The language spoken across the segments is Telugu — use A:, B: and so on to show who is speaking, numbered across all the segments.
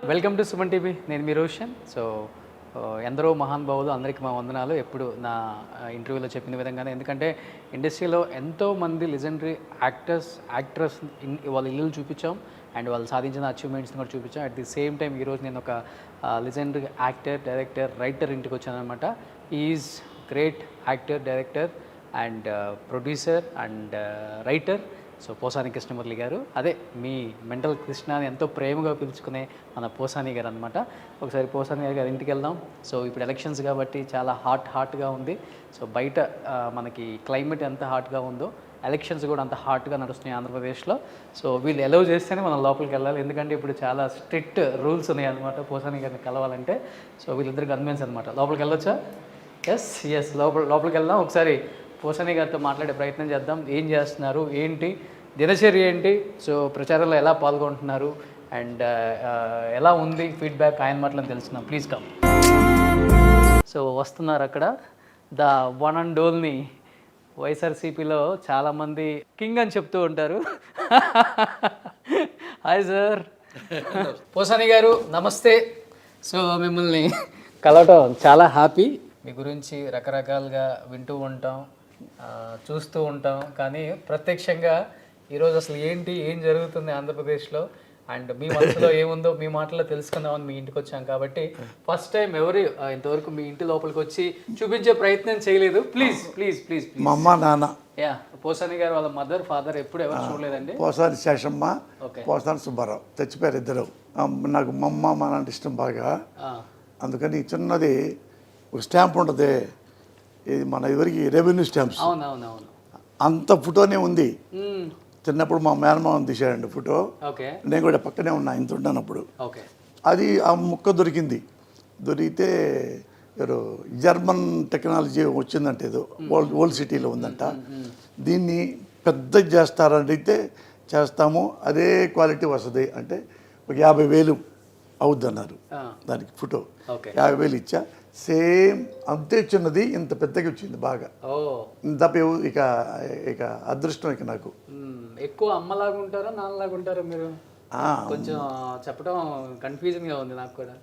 A: Welcome to Suman TV. నేను మీ రోషన్. సో ఎందరో మహానుభావులు, అందరికీ మా వందనాలు. ఎప్పుడు నా ఇంటర్వ్యూలో చెప్పిన విధంగానే, ఎందుకంటే ఇండస్ట్రీలో ఎంతోమంది లెజెండరీ యాక్ట్రెస్ వాళ్ళ ఇల్లు చూపించాం అండ్ వాళ్ళు సాధించిన అచీవ్మెంట్స్ని కూడా చూపించాం. అట్ ది సేమ్ టైం ఈరోజు నేను ఒక లెజెండరీ యాక్టర్, డైరెక్టర్, రైటర్ ఇంటికి వచ్చాను అనమాట. Is great actor, director and producer and writer. So Posani Krishnamurali గారు, అదే మీ మెంటల్ కృష్ణ అని ఎంతో ప్రేమగా పిలుచుకునే మన పోసాని గారు అనమాట. ఒకసారి పోసాని గారి ఇంటికి వెళ్దాం. సో ఇప్పుడు ఎలక్షన్స్ కాబట్టి చాలా హాట్గా ఉంది. సో బయట మనకి క్లైమేట్ ఎంత హాట్గా ఉందో ఎలక్షన్స్ కూడా అంత హాట్గా నడుస్తున్నాయి ఆంధ్రప్రదేశ్లో. సో వీళ్ళు ఎలవ్ చేస్తేనే మనం లోపలికి వెళ్ళాలి, ఎందుకంటే ఇప్పుడు చాలా స్ట్రిక్ట్ రూల్స్ ఉన్నాయి అనమాట పోసాని గారిని కలవాలంటే. సో వీళ్ళిద్దరు గన్మెన్స్ అనమాట. లోపలికి వెళ్ళొచ్చా? ఎస్ లోపలికి వెళ్దాం. ఒకసారి పోసాని గారితో మాట్లాడే ప్రయత్నం చేద్దాం. ఏం చేస్తున్నారు, ఏంటి దినచర్య ఏంటి, సో ప్రచారంలో ఎలా పాల్గొంటున్నారు అండ్ ఎలా ఉంది ఫీడ్బ్యాక్, ఆయన మాటలను తెలుసుకున్నాం. Please come. సో వస్తున్నారు అక్కడ ద వన్ అండ్ ఓన్లీ. వైఎస్ఆర్సీపీలో చాలామంది కింగ్ అని చెప్తూ ఉంటారు. Hi sir. పోసాని గారు నమస్తే. సో మిమ్మల్ని కలవటం చాలా హ్యాపీ. మీ గురించి రకరకాలుగా వింటూ ఉంటాం, చూస్తూ ఉంటాం, కానీ ప్రత్యక్షంగా ఈరోజు అసలు ఏం జరుగుతుంది ఆంధ్రప్రదేశ్లో అండ్ మీ మనసులో ఏముందో మీ మాటల్లో తెలుసుకుందామని మీ ఇంటికి వచ్చాం. కాబట్టి ఫస్ట్ టైం ఇంతవరకు మీ ఇంటి లోపలికి వచ్చి చూపించే ప్రయత్నం చేయలేదు. ప్లీజ్
B: మా అమ్మ నాన్న,
A: యా పోసాని గారు వాళ్ళ మదర్ ఫాదర్ ఎప్పుడు ఎవరు చూడలేదండి.
B: పోసాని శేషమ్మ, పోసాని సుబ్బారావు తెచ్చిపోయారు ఇద్దరు. నాకు మా అమ్మ మా నాన్న ఇష్టం బాగా, అందుకని చిన్నది ఒక స్టాంప్ ఉంటుంది, ఇది మన ఎవరికి రెవెన్యూ స్టాంప్స్,
A: అవునవునవును,
B: అంత ఫోటోనే ఉంది. చిన్నప్పుడు మా మేనమామ తీశాడండి ఫోటో, నేను కూడా పక్కనే ఉన్నా ఇంత ఉన్నానప్పుడు. అది ఆ ముక్క దొరికితే ఎవరు జర్మన్ టెక్నాలజీ వచ్చిందంటే ఏదో ఓల్డ్ సిటీలో ఉందంట, దీన్ని పెద్ద చేస్తారని అయితే చేస్తాము, అదే క్వాలిటీ వస్తుంది అంటే ఒక 50,000 అవుద్ది అన్నారు దానికి. ఫోటో 50,000 ఇచ్చా, సేమ్ అంతే చిన్నది ఇంత పెద్దగా వచ్చింది బాగా. తప్ప ఇక అదృష్టం ఇక నాకు.
A: ఎక్కువ అమ్మలాగా ఉంటారా నాన్నలాగా ఉంటారా మీరు? కొంచెం చెప్పడం కన్ఫ్యూజన్గా ఉంది నాకు కూడా.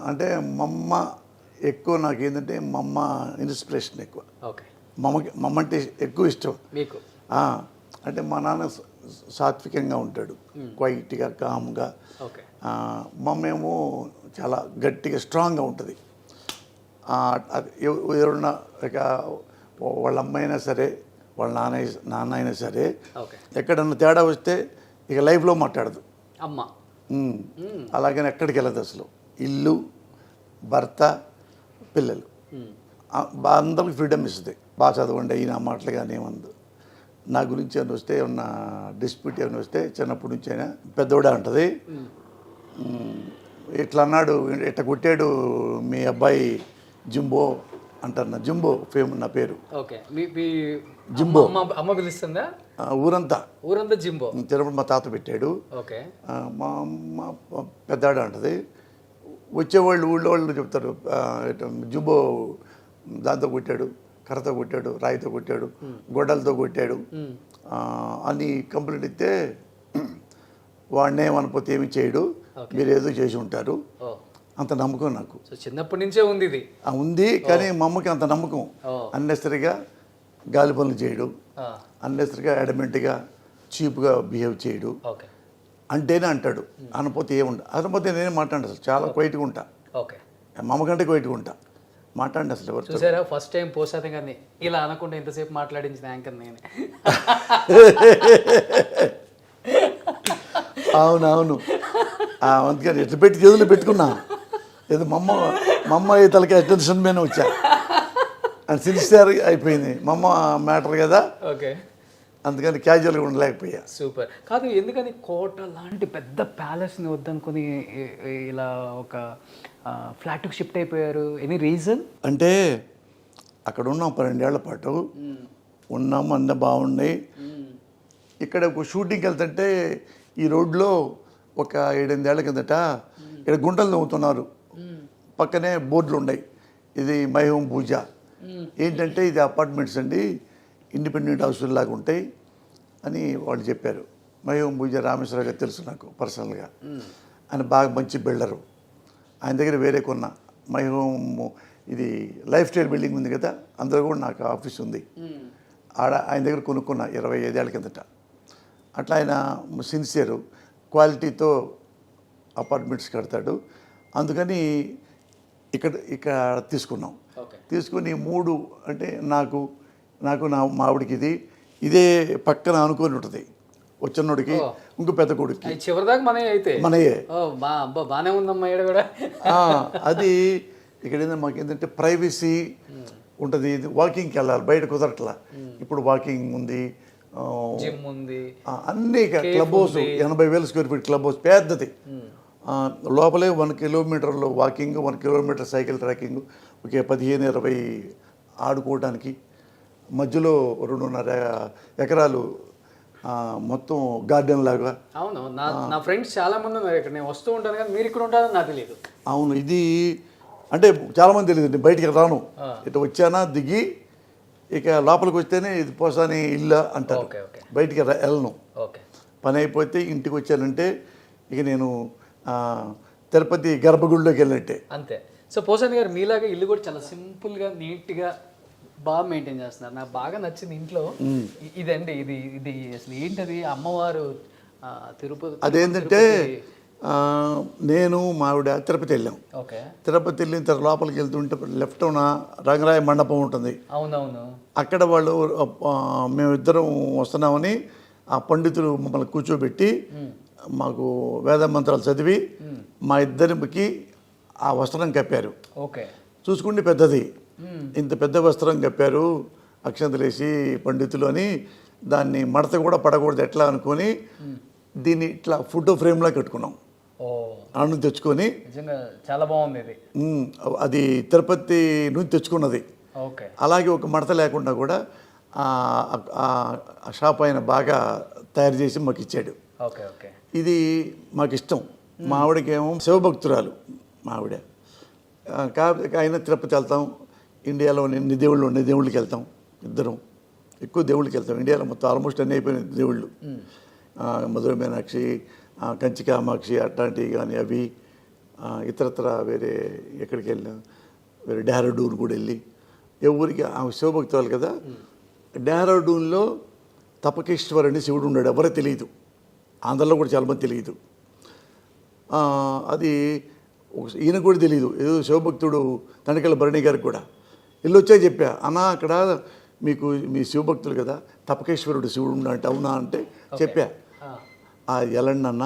B: అంటే మా అమ్మ ఎక్కువ, నాకు ఏంటంటే మా అమ్మ ఇన్స్పిరేషన్ ఎక్కువ. మా అమ్మ అంటే ఎక్కువ ఇష్టం
A: మీకు.
B: అంటే మా నాన్న సాత్వికంగా ఉంటాడు, క్వైట్గా కామ్గా. మా అమ్మ ఏమో చాలా గట్టిగా స్ట్రాంగ్గా ఉంటుంది. ఎవరున్నా ఇక వాళ్ళ అమ్మ అయినా సరే వాళ్ళ నాన్న అయినా సరే ఎక్కడన్నా తేడా వస్తే ఇక లైఫ్లో మాట్లాడదు
A: అమ్మ.
B: అలాగని ఎక్కడికి వెళ్ళదు అసలు. ఇల్లు, భర్త, పిల్లలు అందరికి ఫ్రీడమ్ ఇస్తుంది. బాగా చదవండి అయినా మాటలు కానీ ఏమందు. నా గురించి ఏమైనా వస్తే, ఏమన్నా డిస్ప్యూట్ ఏమైనా వస్తే చిన్నప్పటి నుంచి అయినా పెద్దోడే ఉంటుంది, ఇట్లా అన్నాడు, ఇట్లా కొట్టాడు మీ అబ్బాయి జింబో అంటారు. జింబో నా పేరు. జింబో
A: అమ్మ పిలుస్తుందా?
B: ఊరంతా
A: జింబో.
B: చిన్నప్పుడు మా తాత పెట్టాడు. మా అమ్మ పెద్దాడు అంటది. వచ్చేవాళ్ళు ఊళ్ళో వాళ్ళు చెప్తారు, జింబో దాంతో కొట్టాడు, కర్రతో కొట్టాడు, రాయితో కొట్టాడు, గొడ్డలతో కొట్టాడు అని కంప్లైంట్ ఇస్తే వాడినే మనపోతే ఏమి చేయడు, మీరు ఏదో చేసి ఉంటారు. అంత నమ్మకం నాకు
A: చిన్నప్పటి నుంచే ఉంది. ఇది
B: ఉంది, కానీ మా అమ్మకి అంత నమ్మకం. అన్నెసరిగా గాలి పనులు చేయడు, అన్నెసరిగా అడమెంట్గా చీప్గా బిహేవ్ చేయడు. అంటేనే అంటాడు, అనపోతే ఏముండ. అనపోతే నేనే మాట్లాడు, అసలు చాలా క్వైట్గా ఉంటా. మా అమ్మ కంటే క్వైట్గా ఉంటా, మాట్లాడండి అసలు. ఎవరు
A: చూసారా ఫస్ట్ టైం పోసాని గారిని ఇలా అనకుండా ఎంతసేపు మాట్లాడించిన యాంకర్ నేనే.
B: అవునవును, అందుకని ఎట్లా పెట్టి చేతులు పెట్టుకున్నా. ఏదో మా అమ్మ తలకి అటెన్షన్ మీద వచ్చా, అని సిన్సియర్ అయిపోయింది మా అమ్మ మ్యాటర్ కదా. అందుకని క్యాజువల్గా ఉండలేకపోయా.
A: సూపర్. కాదు, ఎందుకని కోట లాంటి పెద్ద ప్యాలెస్ని వద్దనుకొని ఇలా ఒక ఫ్లాట్కి షిఫ్ట్ అయిపోయారు? Any reason?
B: అంటే అక్కడ ఉన్నాం 12 ఏళ్ల పాటు ఉన్నాము, అన్నీ బాగున్నాయి. ఇక్కడ ఒక షూటింగ్కి వెళ్తుంటే ఈ రోడ్లో ఒక 7-8 ఏళ్ల కిందట ఇక్కడ గుంటలు తవ్వుతున్నారు, పక్కనే బోర్డులు ఉన్నాయి, ఇది మై హోమ్ పూజ. ఏంటంటే ఇది అపార్ట్మెంట్స్ అండి, ఇండిపెండెంట్ హౌస్ల లాగా ఉంటాయి అని వాళ్ళు చెప్పారు. మై హోమ్ పూజ రామేశ్వర గారు తెలుసు నాకు పర్సనల్గా. ఆయన బాగా మంచి బిల్డరు. ఆయన దగ్గర వేరే కొన్నా మై హోమ్, ఇది లైఫ్ స్టైల్ బిల్డింగ్ ఉంది కదా, అందులో కూడా నాకు ఆఫీస్ ఉంది. ఆడ ఆయన దగ్గర కొనుక్కున్నా 25 ఏళ్ళ కిందట. అట్లా ఆయన సిన్సియరు, క్వాలిటీతో అపార్ట్మెంట్స్ కడతాడు. అందుకని ఇక్కడ తీసుకున్నాం. తీసుకుని 3 అంటే నాకు నా మావిడికి ఇదే పక్కన అనుకొని ఉంటుంది. వచ్చినోడికి ఇంకో పెద్ద కొడుకు
A: చివరిదాకా
B: మనయే.
A: బాగానే ఉందమ్మా ఈడ కూడా.
B: అది ఇక్కడ ఏంటంటే మాకు ఏంటంటే ప్రైవసీ ఉంటుంది. వాకింగ్కి వెళ్ళాలి, బయట కుదరట్లా. ఇప్పుడు వాకింగ్ ఉంది,
A: జిమ్ ఉంది,
B: అన్ని club house 80,000 square feet club house పెద్దది. లోపలే 1 కిలోమీటర్లో వాకింగ్, 1 కిలోమీటర్ సైకిల్ ట్రాకింగ్, ఒకే 15-20 ఆడుకోవడానికి. మధ్యలో 2.5 ఎకరాలు మొత్తం గార్డెన్ లాగా.
A: అవును, నా ఫ్రెండ్స్ చాలా మంది ఉన్నారు ఇక్కడ. నేను వస్తూ ఉంటాను కానీ మీరు ఇక్కడ ఉంటారని నాకు తెలియదు.
B: అవును, ఇది అంటే చాలామంది తెలియదు. బయటికి రాను, ఇటు వచ్చానా దిగి ఇక లోపలికి వస్తేనే ఇది పోసాని ఇల్లు అంటారు. బయటికి వెళ్ళను. పని అయిపోతే ఇంటికి వచ్చానంటే ఇక నేను తిరుపతి గర్భగుడిలోకి వెళ్ళినట్టే
A: అంతే. సో పోసాని గారు మీలాగా ఇల్లు కూడా చాలా సింపుల్గా నీట్గా బాగా మెయింటైన్ చేస్తున్నారు. నాకు బాగా నచ్చింది ఇంట్లో ఇదండి. ఇది అసలు ఏంటది, అమ్మవారు తిరుపతి.
B: అదేంటంటే నేను మావిడ తిరుపతి వెళ్ళాం. తిరుపతి వెళ్ళిన తర్వాత లోపలికి వెళ్తుంటే లెఫ్ట్ రంగరాయ మండపం ఉంటుంది.
A: అవునవును.
B: అక్కడ వాళ్ళు మేమిద్దరం వస్తున్నామని ఆ పండితులు మమ్మల్ని కూర్చోబెట్టి మాకు వేద మంత్రాలు చదివి మా ఇద్దరికి ఆ వస్త్రం కప్పారు. చూసుకుంటే పెద్దది, ఇంత పెద్ద వస్త్రం కప్పారు అక్షంతలేసి పండితులు అని. దాన్ని మడత కూడా పడకూడదు ఎట్లా అనుకొని దీన్ని ఇట్లా ఫోటో ఫ్రేమ్లా కట్టుకున్నాం. అన్ను తెచ్చుకొని
A: చాలా బాగుంది.
B: అది తిరుపతి నుంచి తెచ్చుకున్నది. అలాగే ఒక మడత లేకుండా కూడా ఆ షాప్ ఆయన బాగా తయారు చేసి మాకు ఇచ్చాడు. ఇది మాకు ఇష్టం. మా ఆవిడకేమో శివభక్తురాలు మా ఆవిడ. కాబట్టి అయినా తిరుపతి వెళ్తాం. ఇండియాలో ఎన్ని దేవుళ్ళకి వెళ్తాం. ఇద్దరం ఎక్కువ దేవుళ్ళకి వెళ్తాం. ఇండియాలో మొత్తం ఆల్మోస్ట్ అన్నీ అయిపోయిన దేవుళ్ళు. మధుర మీనాక్షి, కంచి కామాక్షి అట్లాంటివి కానీ అవి. ఇతరత్ర వేరే ఎక్కడికి వెళ్ళాం, వేరే డెహ్రాడూన్ కూడా వెళ్ళి ఎవరికి ఆమె శివభక్తురాలు కదా. డెహ్రాడూన్లో తపకేశ్వర్ అని శివుడు ఉన్నాడు, ఎవరో తెలియదు. ఆంధ్రలో కూడా చాలామంది తెలియదు. అది ఈయన కూడా తెలియదు. ఏదో శివభక్తుడు తనికెళ్ళ భరణి గారికి కూడా వెళ్ళి వచ్చా చెప్పా, అన్నా అక్కడ మీకు మీ శివభక్తులు కదా తపకేశ్వరుడు శివుడు ఉన్నట్టు అవునా అంటే చెప్పా. ఎలండి అన్న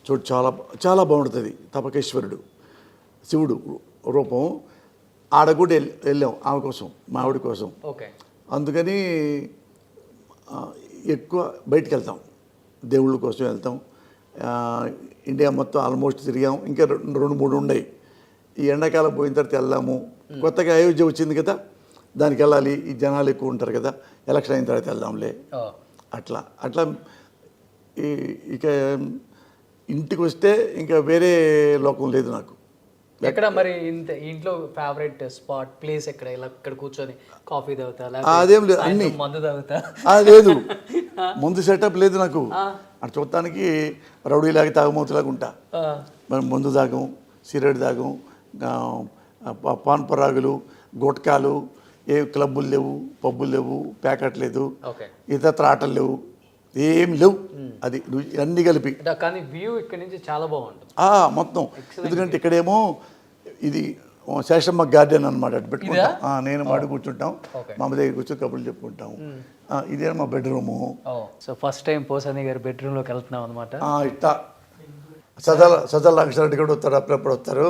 B: చూడు, చాలా చాలా బాగుంటుంది తపకేశ్వరుడు శివుడు రూపం. ఆడ కూడా వెళ్ళాం ఆమె కోసం, మా ఆవిడ కోసం. అందుకని ఎక్కువ బయటికి వెళ్తాం, దేవుళ్ళ కోసం వెళ్తాం. ఇండియా మొత్తం ఆల్మోస్ట్ తిరిగాం. ఇంకా 2-3 ఉన్నాయి. ఈ ఎండాకాలం పోయిన తర్వాత వెళ్దాము. కొత్తగా అయోధ్య వచ్చింది కదా, దానికి వెళ్ళాలి. ఈ జనాలు ఎక్కువ ఉంటారు కదా, ఎలక్షన్ అయిన తర్వాత వెళ్దాంలే. అట్లా ఇక ఇంటికి వస్తే ఇంకా వేరే లోకం లేదు నాకు.
A: ఎక్కడ మరి ఇంట్లో ఫేవరెట్ స్పాట్ ప్లేస్ ఎక్కడ? ఇలా ఇక్కడ కూర్చొని కాఫీ తాగుతా?
B: అదేం లేదు, అన్ని
A: మందు తాగుతా?
B: లేదు, ముందు సెటప్ లేదు నాకు. అటు చూడటానికి రౌడీలాగా తాగమూతులాగా ఉంటా. మనం మందు తాగం, సిగరెట్ తాగం, పాన్ పరాగులు, గుట్కాలు, ఏ క్లబ్బులు లేవు, పబ్బులు లేవు, ప్యాకెట్ లేదు, ఇతర ఆటలు లేవు, ఏం లేవు. అది అన్ని కలిపి.
A: కానీ వ్యూ ఇక్కడ నుంచి చాలా బాగుంటుంది
B: మొత్తం. ఎందుకంటే ఇక్కడేమో ఇది శేషమ్మ గార్డెన్ అనమాట. అటు పెట్టుకుంటాం, నేను మాడు కూర్చుంటాం, మా అమ్మ దగ్గర కూర్చొని కబుర్లు చెప్పుకుంటాం. ఇదే మా bedroom.
A: So first time Posani గారి బెడ్రూమ్లోకి వెళ్తున్నాం అనమాట.
B: ఇట్లా సజల రామకృష్ణారెడ్డి కూడా వస్తారు, అప్పుడప్పుడు వస్తారు.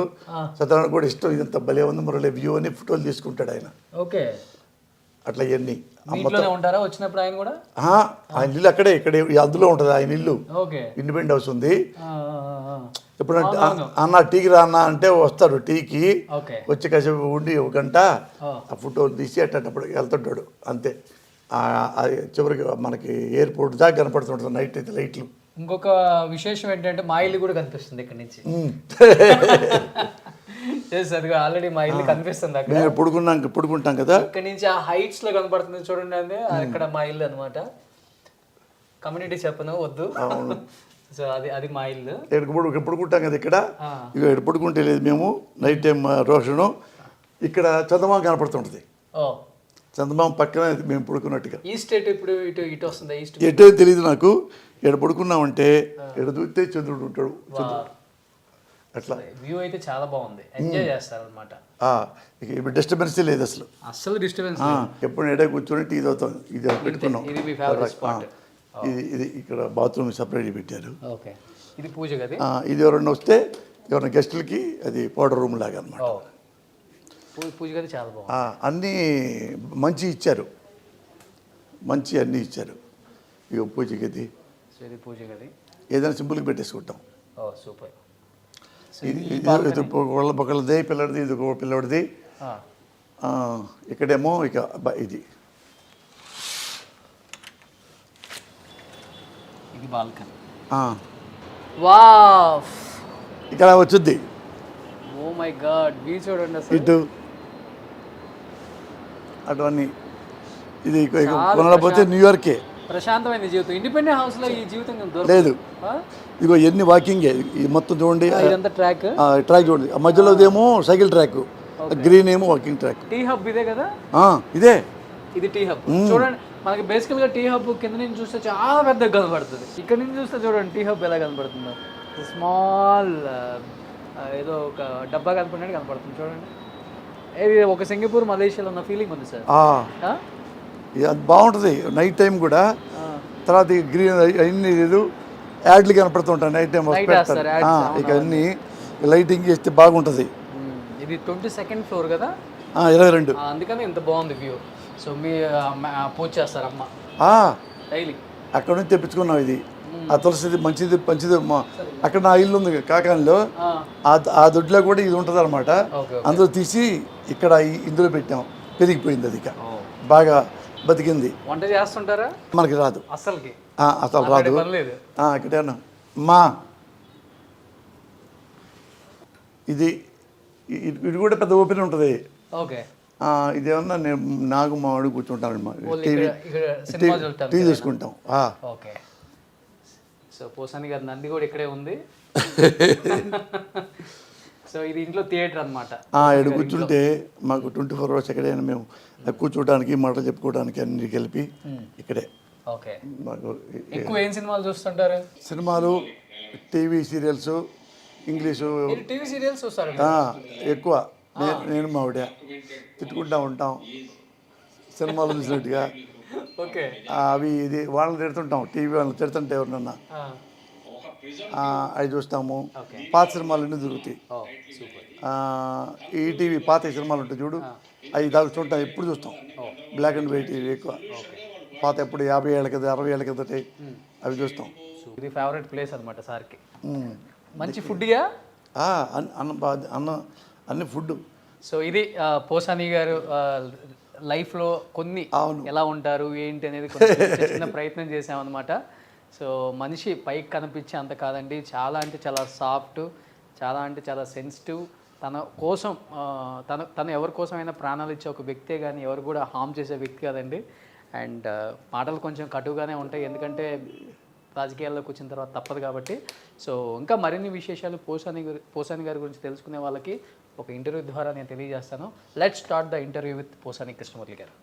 B: సత్యనారాయణ కూడా ఇష్టం. ఇదంతా భలే ఉంది మురళి వ్యూ అని ఫోటోలు తీసుకుంటాడు ఆయన. అట్లా ఇవన్నీ
A: ఉంటారా వచ్చినప్పుడు ఆయన కూడా?
B: ఆయన ఇల్లు అక్కడే, ఇక్కడ అందులో ఉంటుంది ఆయన ఇల్లు. ఇండిపెండెంట్ హౌస్ ఉంది. ఇప్పుడు అన్న టీకి రా అన్న అంటే వస్తాడు. టీకి వచ్చి కాసేపు ఉండి 1 గంట ఆ ఫోటోలు తీసి అట్టప్పుడు వెళ్తుంటాడు అంతే. చివరికి మనకి ఎయిర్పోర్ట్ దాకా కనపడుతుంటుంది నైట్ అయితే లైట్లు.
A: ఇంకొక విశేషం ఏంటంటే మా ఇల్లు కూడా కనిపిస్తుంది ఇక్కడ నుంచి. అదిగా ఆల్రెడీ మా ఇల్లు కనిపిస్తుంది అక్కడ.
B: పుడుకుంటాం కదా,
A: ఇక్కడ నుంచి ఆ హైట్స్ లో కనపడుతుంది చూడండి. అక్కడ మా ఇల్లు అనమాట. కమ్యూనిటీ చెప్పను వద్దు. సో అది మా ఇల్లు.
B: ఎప్పుడు కుట్టాం కదా ఇక్కడ, ఇక ఎప్పుడు కుంటే లేదు మేము నైట్ టైం రోషను ఇక్కడ చందమామ కనపడుతుంటుంది. చందమామ పక్కన మేము పడుకున్నట్టుగా.
A: ఈస్ట్ ఇప్పుడు ఇటు వస్తుంది. ఈస్ట్
B: ఎటో తెలియదు నాకు. ఎక్కడ పడుకున్నామంటే ఎడ చూస్తే చంద్రుడు ఉంటాడు. అట్లా
A: వ్యూ అయితే చాలా బాగుంది, ఎంజాయ్ చేస్తారు అనమాట.
B: ఇప్పుడు డిస్టర్బెన్స్ లేదు అసలు
A: డిస్టర్బెన్స్.
B: ఎప్పుడు ఎడే కూర్చొని టీ తాగుతాం. ఇది పెట్టుకున్నాం. ఇది ఇక్కడ బాత్రూమ్ సపరేట్ పెట్టారు.
A: ఓకే, ఇది పూజ గది.
B: ఇది ఎవరన్నా వస్తే ఎవరైనా గెస్టులకి అది పౌడర్ రూమ్ లాగా అనమాట.
A: పూజ గది చాలా బాగుంది.
B: అన్నీ మంచి ఇచ్చారు, అన్నీ ఇచ్చారు. ఇక పూజ గది,
A: పూజ గది
B: ఏదైనా సింపుల్గా పెట్టేసుకుంటాం.
A: సూపర్.
B: ఇది ఒకళ్ళది పిల్లడిది, ఇది ఒక పిల్లడిది. ఇక్కడేమో ఇక ఇది
A: బాల్కనీ. వావ్,
B: ఇక్కడ వచ్చుద్ది.
A: ఓ మై గాడ్, వ్యూ చూడండి అసలు.
B: ఇటు అటు అన్నీ. ఇది కొనలేకపోతే న్యూయార్కే.
A: ప్రశాంతమైన జీవితం. ఇండిపెండెంట్ హౌస్ లో ఈ జీవితం
B: లేదు. ఇగో ఎన్ని వాకింగే మొత్తం చూడండి.
A: ఇదంతా ట్రాక్
B: చూడండి. మధ్యలో ఏమో సైకిల్ ట్రాక్, గ్రీన్ ఏమో వాకింగ్ ట్రాక్.
A: టీ హబ్ ఇదే కదా?
B: ఇదే.
A: ఇది టీ హబ్. చూడండి, మనకి బేసికల్ గా టీ హబ్ కింద నుంచి చూస్తే చాలా పెద్దగా కనబడుతుంది. ఇక్కడ నుంచి చూస్తే చూడండి టీ హబ్ ఎలా కనబడుతుందో. స్మాల్ ఏదో ఒక డబ్బా కనపడినట్టు కనపడుతుంది చూడండి. ఇది ఒక సింగపూర్ మలేషియాలో ఉన్న ఫీలింగ్ ఉంది సార్.
B: అది బాగుంటుంది నైట్ టైం కూడా. తర్వాత గ్రీన్ అన్ని లేదు యాడ్లు కనపడుతుంటాయి నైట్ టైం. ఇక అన్ని లైటింగ్ చేస్తే బాగుంటుంది.
A: ఇది 22nd ఫ్లోర్ కదా?
B: 22.
A: అందుకని ఇంత బాగుంది వ్యూ. సో మీ పూజ చేస్తారు అమ్మ డైలీ?
B: అక్కడ నుంచి తెప్పించుకున్నాం ఇది. ఆ తులసిది మంచిది అక్కడ నా ఇల్లు ఉంది కాకానిలో. ఆ దొడ్లో కూడా ఇది ఉంటుంది అనమాట. అందులో తీసి ఇక్కడ ఇందులో పెట్టాం. పెరిగిపోయింది అది, ఇక బాగా బతికింది.
A: వంట చేస్తుంటారా?
B: మనకి రాదు అసలు రాదు. ఇక్కడేనా మా ఇది కూడా పెద్ద ఓపెన్ ఉంటుంది.
A: ఓకే,
B: ఇదేమన్నా నేను నాకు మా వాడు కూర్చుంటాను, టీ తీసుకుంటాం.
A: ఓకే. సో పోసాని గారి నంది కూడా ఇక్కడే ఉంది. సో ఇది ఇంట్లో థియేటర్ అనమాట.
B: ఇక్కడ కూర్చుంటే మాకు 24 hours ఎక్కడైనా మేము కూర్చోడానికి మాటలు చెప్పుకోవడానికి అన్ని కలిపి ఇక్కడే.
A: ఓకే.
B: మాకు
A: ఎక్కువ ఏం సినిమాలు చూస్తుంటారు?
B: సినిమాలు, TV serials, English.
A: TV serials చూస్తారు
B: ఎక్కువ. నేను మా ఆవిడ తిట్టుకుంటా ఉంటాం సినిమాలు చూసినట్టుగా.
A: ఓకే.
B: అవి ఇది వాళ్ళని తిడుతుంటాం. టీవీ వాళ్ళని తిడుతుంటే ఎవరినన్నా అవి చూస్తాము. పాత సినిమాలన్నీ దొరుకుతాయి. ఈ టీవీ పాత సినిమాలు ఉంటాయి చూడు, అవి దాకా చూడటం ఎప్పుడు చూస్తాం. బ్లాక్ అండ్ వైట్ ఎక్కువ. పాత ఎప్పుడు 50 ఏళ్ళ కింద 60 ఏళ్ళ కింద అవి చూస్తాం.
A: ఇది ఫేవరెట్ ప్లేస్ అనమాట సార్కి. మంచి ఫుడ్గా
B: అన్ని ఫుడ్.
A: సో ఇది పోసాని గారు లైఫ్లో కొన్ని ఎలా ఉంటారు ఏంటి అనేది చిన్న ప్రయత్నం చేసామన్నమాట. సో మనిషి పైకి కనిపించే అంత కాదండి, చాలా అంటే చాలా సాఫ్ట్, చాలా అంటే చాలా సెన్సిటివ్. తన కోసం తను ఎవరి కోసమైనా ప్రాణాలు ఇచ్చే ఒక వ్యక్తే కానీ ఎవరు కూడా హామ్ చేసే వ్యక్తి కాదండి. అండ్ మాటలు కొంచెం కటుగానే ఉంటాయి, ఎందుకంటే రాజకీయాల్లోకి వచ్చిన తర్వాత తప్పదు కాబట్టి. సో ఇంకా మరిన్ని విశేషాలు పోసాని గారి గురించి తెలుసుకునే వాళ్ళకి ఒక ఇంటర్వ్యూ ద్వారా నేను తెలియజేస్తాను. Let's start the interview with Posani Krishnamurthy గారు.